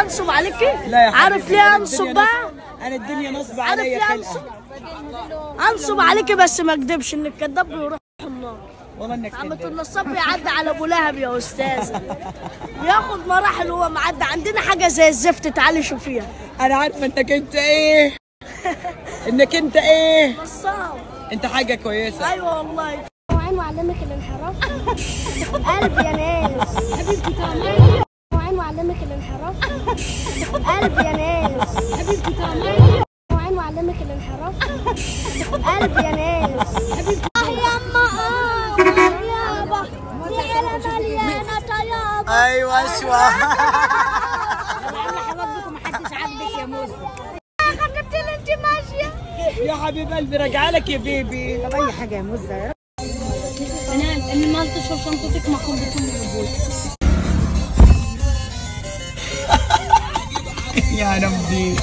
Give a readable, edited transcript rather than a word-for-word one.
انصب عليكي؟ لا يا حبيبي. عارف ليه انصب بقى؟ انا الدنيا نصب عارف عليا ليه خلقه. انصب عليكي بس ما اكدبش ان الكذاب بيروح النار. والله انك عمة كذاب. النصاب بيعدي على ابو لهب يا استاذ، بياخد مراحل وهو معدي. عندنا حاجه زي الزفت، تعالي شوفيها. انا عارفه انك انت ايه، انك انت ايه، نصاب. انت حاجه كويسه. ايوه والله. وعين وعلمك الانحراف. قلبي يا ناس حبيبتي وعين وعلمك الانحراف. قلبي يا ناس حبيبتي وعين وعلمك الانحراف. قلبي يا ناس حبيبتي يما يابا يا مليانه طيابه. ايوه اسوء. عامله حواجبك ومحدش عاجبك يا موسى. خربتي لي انت ماشيه يا حبيب قلبي راجعه لك يا بيبي. طب اي حاجه يا موسى. انا ما تشرب شنطتك معكم بكم البوت. يا نبدي.